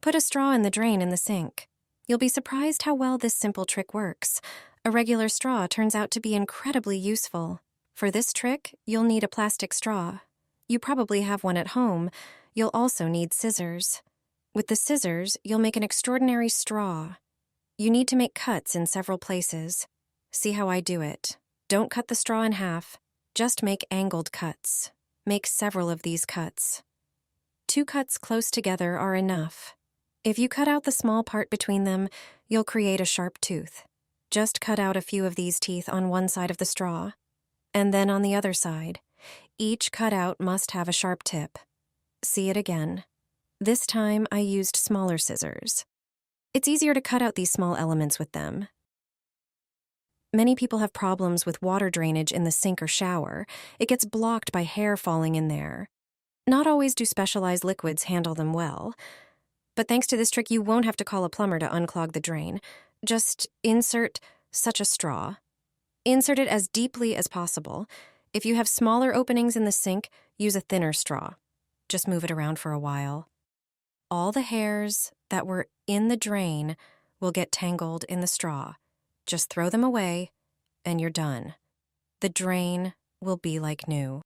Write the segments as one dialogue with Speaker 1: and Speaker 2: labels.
Speaker 1: Put a straw in the drain in the sink. You'll be surprised how well this simple trick works. A regular straw turns out to be incredibly useful. For this trick, you'll need a plastic straw. You probably have one at home. You'll also need scissors. With the scissors, you'll make an extraordinary straw. You need to make cuts in several places. See how I do it. Don't cut the straw in half. Just make angled cuts. Make several of these cuts. 2 cuts close together are enough. If you cut out the small part between them, you'll create a sharp tooth. Just cut out a few of these teeth on one side of the straw, and then on the other side. Each cutout must have a sharp tip. See it again. This time I used smaller scissors. It's easier to cut out these small elements with them. Many people have problems with water drainage in the sink or shower. It gets blocked by hair falling in there. Not always do specialized liquids handle them well. But thanks to this trick, you won't have to call a plumber to unclog the drain. Just insert such a straw. Insert it as deeply as possible. If you have smaller openings in the sink, use a thinner straw. Just move it around for a while. All the hairs that were in the drain will get tangled in the straw. Just throw them away, and you're done. The drain will be like new.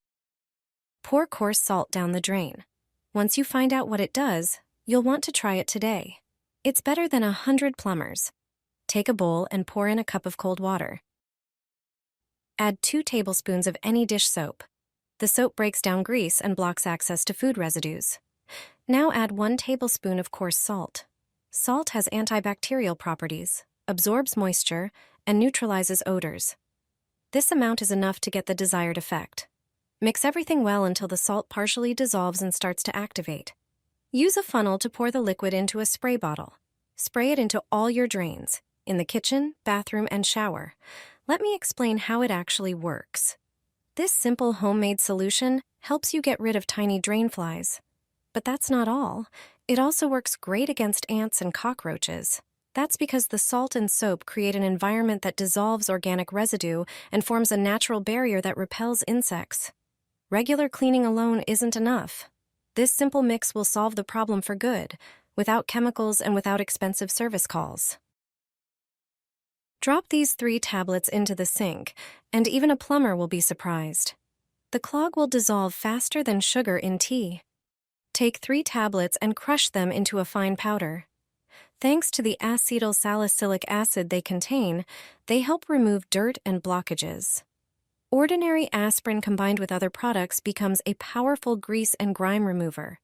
Speaker 1: Pour coarse salt down the drain. Once you find out what it does, you'll want to try it today. It's better than 100 plumbers. Take a bowl and pour in a cup of cold water. Add 2 tablespoons of any dish soap. The soap breaks down grease and blocks access to food residues. Now add 1 tablespoon of coarse salt. Salt has antibacterial properties, absorbs moisture, and neutralizes odors. This amount is enough to get the desired effect. Mix everything well until the salt partially dissolves and starts to activate. Use a funnel to pour the liquid into a spray bottle. Spray it into all your drains, in the kitchen, bathroom, and shower. Let me explain how it actually works. This simple homemade solution helps you get rid of tiny drain flies. But that's not all. It also works great against ants and cockroaches. That's because the salt and soap create an environment that dissolves organic residue and forms a natural barrier that repels insects. Regular cleaning alone isn't enough. This simple mix will solve the problem for good, without chemicals and without expensive service calls. Drop these 3 tablets into the sink, and even a plumber will be surprised. The clog will dissolve faster than sugar in tea. Take 3 tablets and crush them into a fine powder. Thanks to the acetylsalicylic acid they contain, they help remove dirt and blockages. Ordinary aspirin combined with other products becomes a powerful grease and grime remover.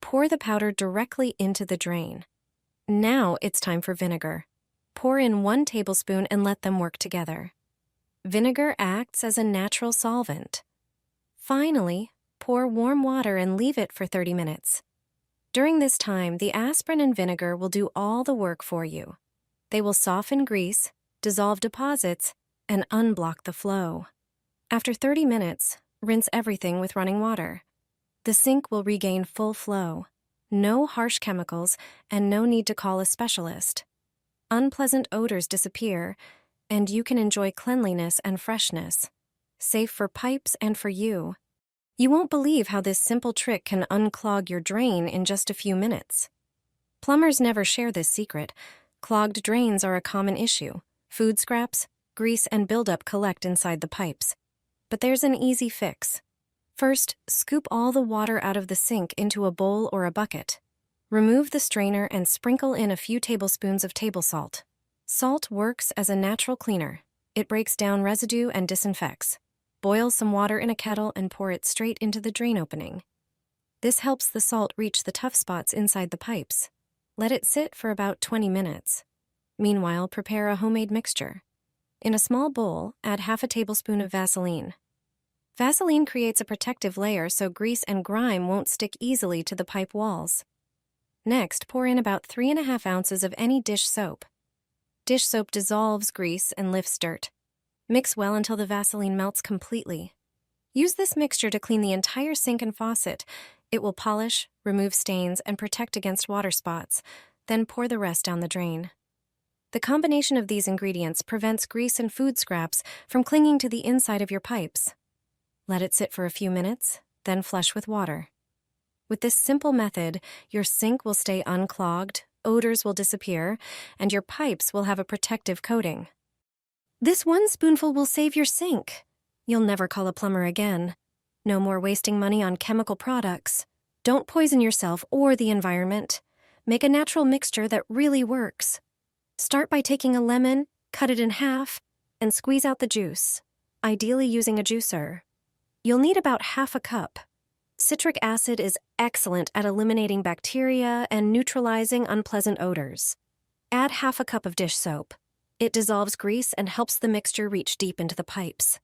Speaker 1: Pour the powder directly into the drain. Now it's time for vinegar. Pour in 1 tablespoon and let them work together. Vinegar acts as a natural solvent. Finally, pour warm water and leave it for 30 minutes. During this time, the aspirin and vinegar will do all the work for you. They will soften grease, dissolve deposits, and unblock the flow. After 30 minutes, rinse everything with running water. The sink will regain full flow. No harsh chemicals, and no need to call a specialist. Unpleasant odors disappear, and you can enjoy cleanliness and freshness. Safe for pipes and for you. You won't believe how this simple trick can unclog your drain in just a few minutes. Plumbers never share this secret. Clogged drains are a common issue. Food scraps, grease, and buildup collect inside the pipes. But there's an easy fix. First, scoop all the water out of the sink into a bowl or a bucket. Remove the strainer and sprinkle in a few tablespoons of table salt. Salt works as a natural cleaner. It breaks down residue and disinfects. Boil some water in a kettle and pour it straight into the drain opening. This helps the salt reach the tough spots inside the pipes. Let it sit for about 20 minutes. Meanwhile, prepare a homemade mixture. In a small bowl, add half a tablespoon of Vaseline. Vaseline creates a protective layer so grease and grime won't stick easily to the pipe walls. Next, pour in about 3½ ounces of any dish soap. Dish soap dissolves grease and lifts dirt. Mix well until the Vaseline melts completely. Use this mixture to clean the entire sink and faucet. It will polish, remove stains, and protect against water spots. Then pour the rest down the drain. The combination of these ingredients prevents grease and food scraps from clinging to the inside of your pipes. Let it sit for a few minutes, then flush with water. With this simple method, your sink will stay unclogged, odors will disappear, and your pipes will have a protective coating. This one spoonful will save your sink. You'll never call a plumber again. No more wasting money on chemical products. Don't poison yourself or the environment. Make a natural mixture that really works. Start by taking a lemon, cut it in half, and squeeze out the juice, ideally using a juicer. You'll need about half a cup. Citric acid is excellent at eliminating bacteria and neutralizing unpleasant odors. Add half a cup of dish soap. It dissolves grease and helps the mixture reach deep into the pipes.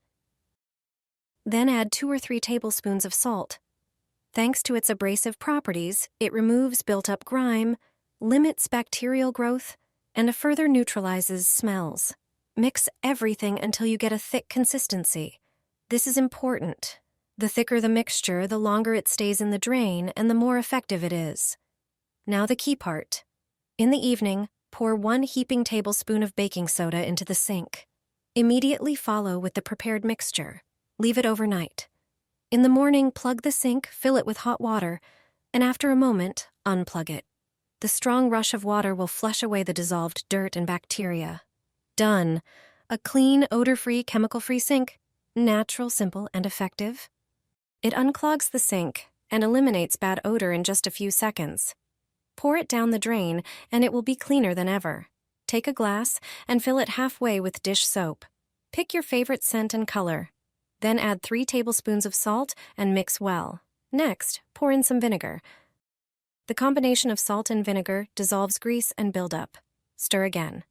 Speaker 1: Then add 2 or 3 tablespoons of salt. Thanks to its abrasive properties, it removes built-up grime, limits bacterial growth, and further neutralizes smells. Mix everything until you get a thick consistency. This is important. The thicker the mixture, the longer it stays in the drain and the more effective it is. Now the key part. In the evening, pour 1 heaping tablespoon of baking soda into the sink. Immediately follow with the prepared mixture. Leave it overnight. In the morning, plug the sink, fill it with hot water, and after a moment, unplug it. The strong rush of water will flush away the dissolved dirt and bacteria. Done. A clean, odor-free, chemical-free sink. Natural, simple, and effective. It unclogs the sink and eliminates bad odor in just a few seconds. Pour it down the drain, and it will be cleaner than ever. Take a glass and fill it halfway with dish soap. Pick your favorite scent and color. Then add 3 tablespoons of salt and mix well. Next, pour in some vinegar. The combination of salt and vinegar dissolves grease and buildup. Stir again.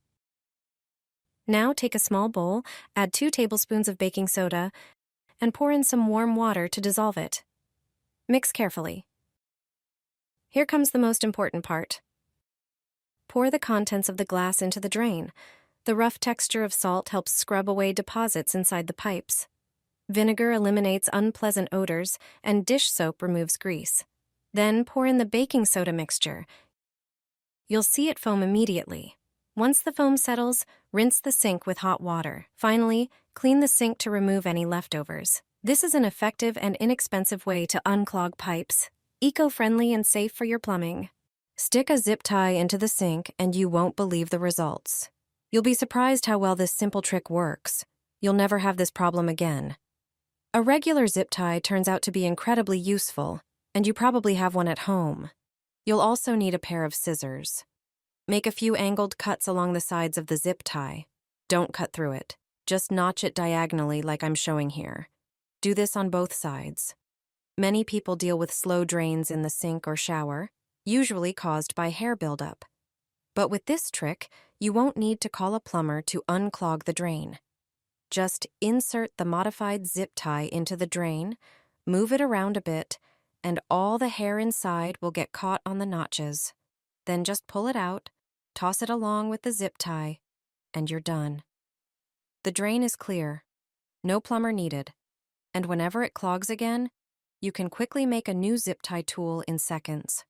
Speaker 1: Now take a small bowl, add 2 tablespoons of baking soda, and pour in some warm water to dissolve it. Mix carefully. Here comes the most important part. Pour the contents of the glass into the drain. The rough texture of salt helps scrub away deposits inside the pipes. Vinegar eliminates unpleasant odors, and dish soap removes grease. Then pour in the baking soda mixture. You'll see it foam immediately. Once the foam settles, rinse the sink with hot water. Finally, clean the sink to remove any leftovers. This is an effective and inexpensive way to unclog pipes. Eco-friendly and safe for your plumbing. Stick a zip tie into the sink and you won't believe the results. You'll be surprised how well this simple trick works. You'll never have this problem again. A regular zip tie turns out to be incredibly useful, and you probably have one at home. You'll also need a pair of scissors. Make a few angled cuts along the sides of the zip tie. Don't cut through it. Just notch it diagonally like I'm showing here. Do this on both sides. Many people deal with slow drains in the sink or shower, usually caused by hair buildup. But with this trick, you won't need to call a plumber to unclog the drain. Just insert the modified zip tie into the drain, move it around a bit, and all the hair inside will get caught on the notches. Then just pull it out, toss it along with the zip tie, and you're done. The drain is clear. No plumber needed. And whenever it clogs again, you can quickly make a new zip tie tool in seconds.